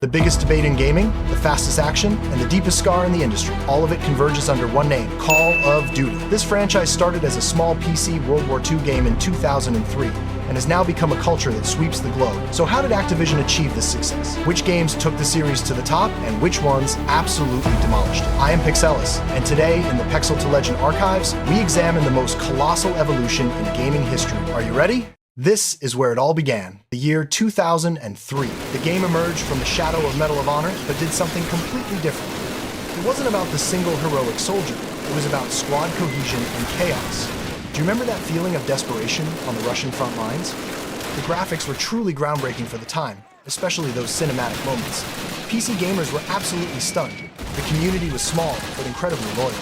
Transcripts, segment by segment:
The biggest debate in gaming, the fastest action, and the deepest scar in the industry. All of it converges under one name, Call of Duty. This franchise started as a small PC World War II game in 2003 and has now become a culture that sweeps the globe. So how did Activision achieve this success? Which games took the series to the top and which ones absolutely demolished it? I am Pexel, and today in the Pexel to Legend archives, we examine the most colossal evolution in gaming history. Are you ready? This is where it all began, the year 2003. The game emerged from the shadow of Medal of Honor, but did something completely different. It wasn't about the single heroic soldier, it was about squad cohesion and chaos. Do you remember that feeling of desperation on the Russian front lines? The graphics were truly groundbreaking for the time, especially those cinematic moments. PC gamers were absolutely stunned. The community was small, but incredibly loyal.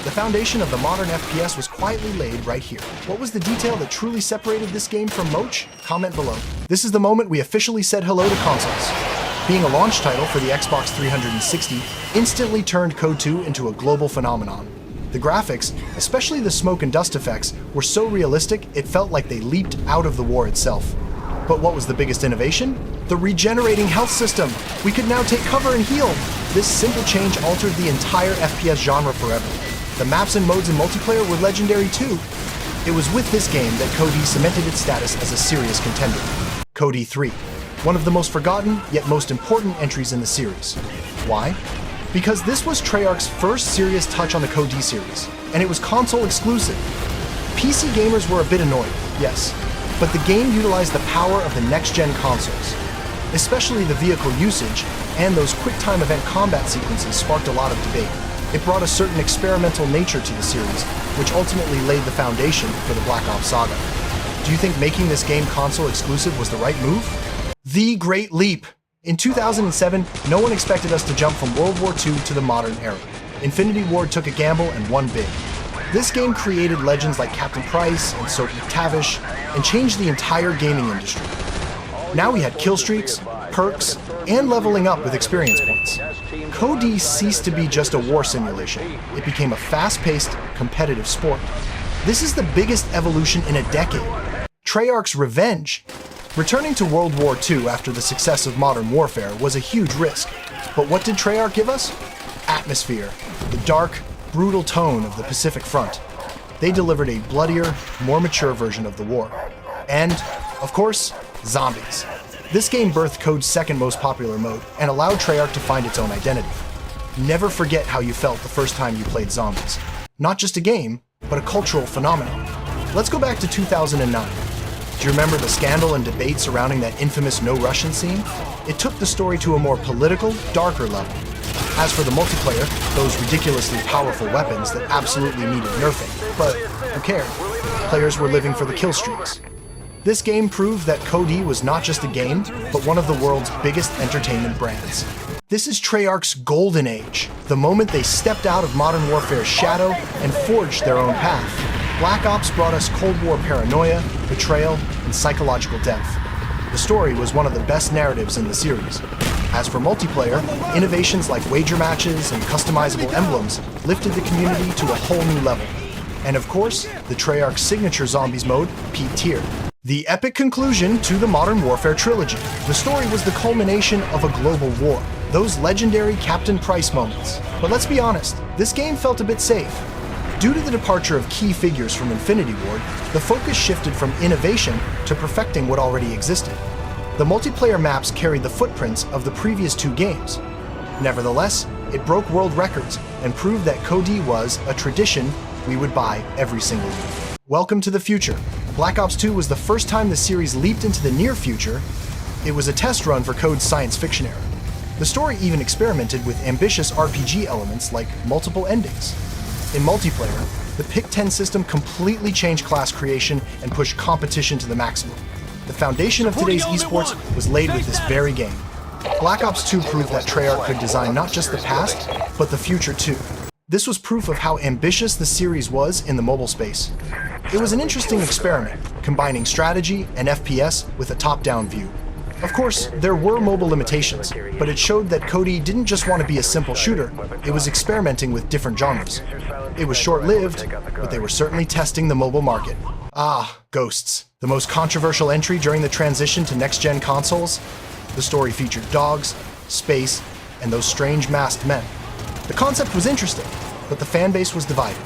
The foundation of the modern FPS was quietly laid right here. What was the detail that truly separated this game from Moch? Comment below. This is the moment we officially said hello to consoles. Being a launch title for the Xbox 360 instantly turned Code 2 into a global phenomenon. The graphics, especially the smoke and dust effects, were so realistic it felt like they leaped out of the war itself. But what was the biggest innovation? The regenerating health system. We could now take cover and heal. This simple change altered the entire FPS genre forever. The maps and modes in multiplayer were legendary too. It was with this game that Code E cemented its status as a serious contender. Code E3, one of the most forgotten yet most important entries in the series. Why? Because this was Treyarch's first serious touch on the Code E series, and it was console exclusive. PC gamers were a bit annoyed, yes, but the game utilized the power of the next-gen consoles. Especially the vehicle usage and those quick-time event combat sequences sparked a lot of debate. It brought a certain experimental nature to the series, which ultimately laid the foundation for the Black Ops saga. Do you think making this game console exclusive was the right move? The Great Leap! In 2007, no one expected us to jump from World War II to the modern era. Infinity Ward took a gamble and won big. This game created legends like Captain Price and Soap McTavish, and changed the entire gaming industry. Now we had killstreaks, perks, and leveling up with experience points. Code E ceased to be just a war simulation. It became a fast-paced, competitive sport. This is the biggest evolution in a decade. Treyarch's revenge. Returning to World War II after the success of Modern Warfare was a huge risk. But what did Treyarch give us? Atmosphere, the dark, brutal tone of the Pacific Front. They delivered a bloodier, more mature version of the war. And, of course, zombies. This game birthed Code's second most popular mode and allowed Treyarch to find its own identity. Never forget how you felt the first time you played zombies. Not just a game, but a cultural phenomenon. Let's go back to 2009. Do you remember the scandal and debate surrounding that infamous No Russian scene? It took the story to a more political, darker level. As for the multiplayer, those ridiculously powerful weapons that absolutely needed nerfing, but who cared? Players were living for the kill streaks. This game proved that Code E was not just a game, but one of the world's biggest entertainment brands. This is Treyarch's golden age, the moment they stepped out of Modern Warfare's shadow and forged their own path. Black Ops brought us Cold War paranoia, betrayal, and psychological depth. The story was one of the best narratives in the series. As for multiplayer, innovations like wager matches and customizable emblems lifted the community to a whole new level. And of course, the Treyarch signature zombies mode peaked here. The epic conclusion to the Modern Warfare trilogy. The story was the culmination of a global war. Those legendary Captain Price moments. But let's be honest, this game felt a bit safe. Due to the departure of key figures from Infinity Ward, the focus shifted from innovation to perfecting what already existed. The multiplayer maps carried the footprints of the previous two games. Nevertheless, it broke world records and proved that Code E was a tradition we would buy every single year. Welcome to the future. Black Ops 2 was the first time the series leaped into the near future. It was a test run for Code's science fiction era. The story even experimented with ambitious RPG elements like multiple endings. In multiplayer, the Pick-10 system completely changed class creation and pushed competition to the maximum. The foundation of today's esports was laid with this very game. Black Ops 2 proved that Treyarch could design not just the past, but the future too. This was proof of how ambitious the series was in the mobile space. It was an interesting experiment, combining strategy and FPS with a top-down view. Of course, there were mobile limitations, but it showed that Code E didn't just want to be a simple shooter, it was experimenting with different genres. It was short-lived, but they were certainly testing the mobile market. Ah, Ghosts, the most controversial entry during the transition to next-gen consoles. The story featured dogs, space, and those strange masked men. The concept was interesting, but the fan base was divided.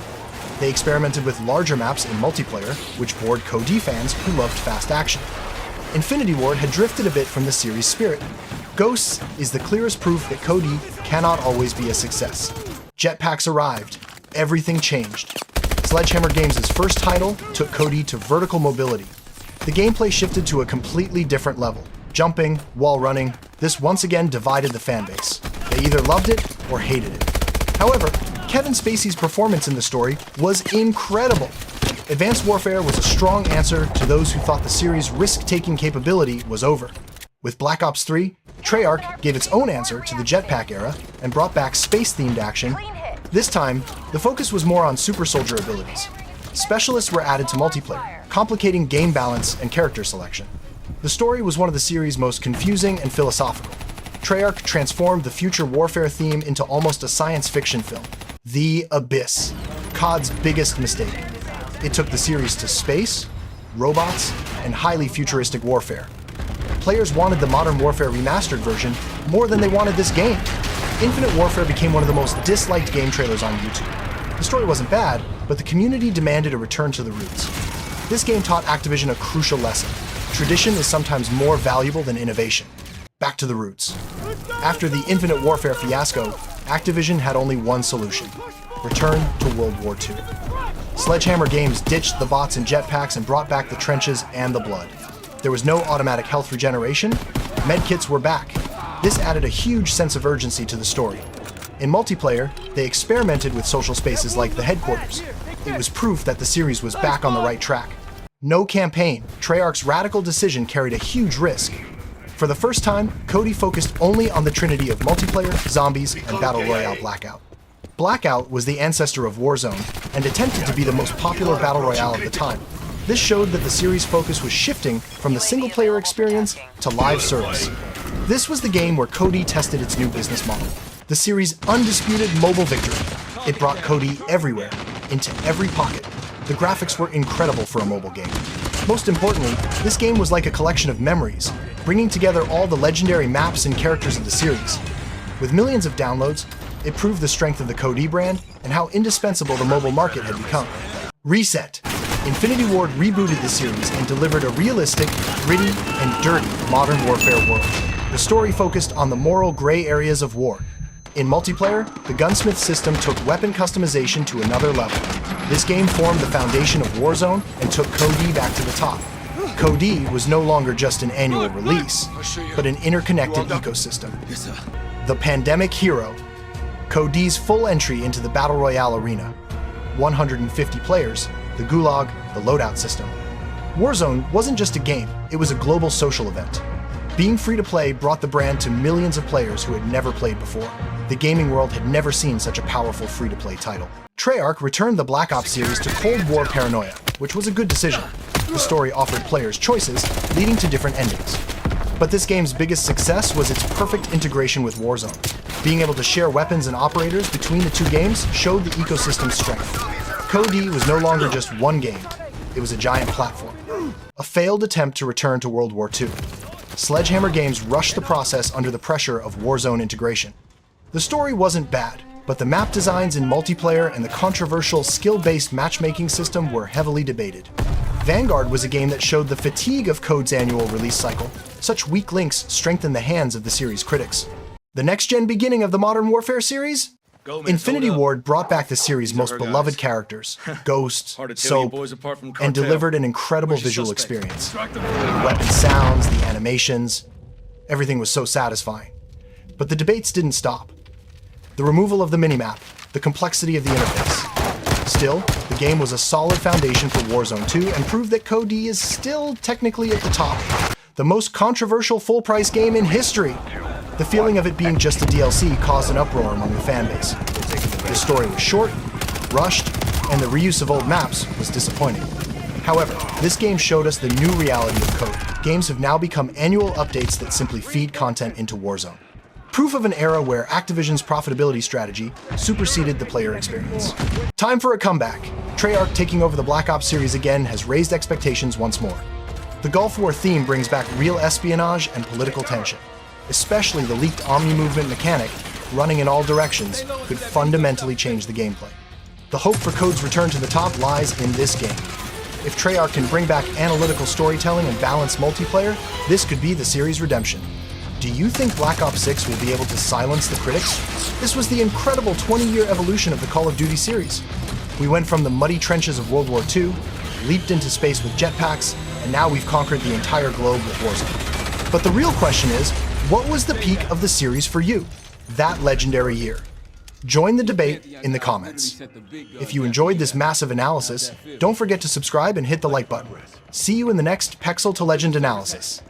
They experimented with larger maps in multiplayer, which bored COD fans who loved fast action. Infinity Ward had drifted a bit from the series' spirit. Ghosts is the clearest proof that COD cannot always be a success. Jetpacks arrived. Everything changed. Sledgehammer Games' first title took COD to vertical mobility. The gameplay shifted to a completely different level. Jumping, wall running, this once again divided the fanbase. They either loved it or hated it. However, Kevin Spacey's performance in the story was incredible. Advanced Warfare was a strong answer to those who thought the series' risk-taking capability was over. With Black Ops 3, Treyarch gave its own answer to the jetpack era and brought back space-themed action. This time, the focus was more on super soldier abilities. Specialists were added to multiplayer, complicating game balance and character selection. The story was one of the series' most confusing and philosophical. Treyarch transformed the future warfare theme into almost a science fiction film. The Abyss, COD's biggest mistake. It took the series to space, robots, and highly futuristic warfare. Players wanted the Modern Warfare remastered version more than they wanted this game. Infinite Warfare became one of the most disliked game trailers on YouTube. The story wasn't bad, but the community demanded a return to the roots. This game taught Activision a crucial lesson. Tradition is sometimes more valuable than innovation. Back to the roots. After the Infinite Warfare fiasco, Activision had only one solution: return to World War II. Sledgehammer Games ditched the bots and jetpacks and brought back the trenches and the blood. There was no automatic health regeneration. Medkits were back. This added a huge sense of urgency to the story. In multiplayer, they experimented with social spaces like the headquarters. It was proof that the series was back on the right track. No campaign, Treyarch's radical decision carried a huge risk. For the first time, COD focused only on the trinity of multiplayer, zombies, and Battle Royale Blackout. Blackout was the ancestor of Warzone and attempted to be the most popular Battle Royale of the time. This showed that the series' focus was shifting from the single-player experience to live service. This was the game where COD tested its new business model, the series' undisputed mobile victory. It brought COD everywhere, into every pocket. The graphics were incredible for a mobile game. Most importantly, this game was like a collection of memories, bringing together all the legendary maps and characters of the series. With millions of downloads, it proved the strength of the COD brand and how indispensable the mobile market had become. Reset. Infinity Ward rebooted the series and delivered a realistic, gritty, and dirty Modern Warfare world. The story focused on the moral gray areas of war. In multiplayer, the gunsmith system took weapon customization to another level. This game formed the foundation of Warzone and took COD back to the top. COD was no longer just an annual release, but an interconnected ecosystem. The Pandemic Hero, COD's full entry into the Battle Royale arena. 150 players, the Gulag, the loadout system. Warzone wasn't just a game, it was a global social event. Being free to play brought the brand to millions of players who had never played before. The gaming world had never seen such a powerful free-to-play title. Treyarch returned the Black Ops series to Cold War paranoia, which was a good decision. The story offered players choices, leading to different endings. But this game's biggest success was its perfect integration with Warzone. Being able to share weapons and operators between the two games showed the ecosystem's strength. COD was no longer just one game, it was a giant platform. A failed attempt to return to World War II. Sledgehammer Games rushed the process under the pressure of Warzone integration. The story wasn't bad, but the map designs in multiplayer and the controversial skill-based matchmaking system were heavily debated. Vanguard was a game that showed the fatigue of COD's annual release cycle. Such weak links strengthened the hands of the series' critics. The next-gen beginning of the Modern Warfare series? Infinity Ward brought back the series' most beloved characters, Ghost, Soap, and delivered an incredible visual experience. The weapon sounds, the animations, everything was so satisfying. But the debates didn't stop. The removal of the minimap, the complexity of the interface. Still, the game was a solid foundation for Warzone 2 and proved that COD is still technically at the top. The most controversial full-price game in history. The feeling of it being just a DLC caused an uproar among the fanbase. The story was short, rushed, and the reuse of old maps was disappointing. However, this game showed us the new reality of COD. Games have now become annual updates that simply feed content into Warzone. Proof of an era where Activision's profitability strategy superseded the player experience. Time for a comeback. Treyarch taking over the Black Ops series again has raised expectations once more. The Gulf War theme brings back real espionage and political tension. especially the leaked omni-movement mechanic, running in all directions, could fundamentally change the gameplay. The hope for COD's return to the top lies in this game. If Treyarch can bring back analytical storytelling and balanced multiplayer, this could be the series' redemption. Do you think Black Ops 6 will be able to silence the critics? This was the incredible 20-year evolution of the Call of Duty series. We went from the muddy trenches of World War II, leaped into space with jetpacks, and now we've conquered the entire globe with Warzone. But the real question is, what was the peak of the series for you, that legendary year? Join the debate in the comments. If you enjoyed this massive analysis, don't forget to subscribe and hit the like button. See you in the next Pexel to Legend analysis.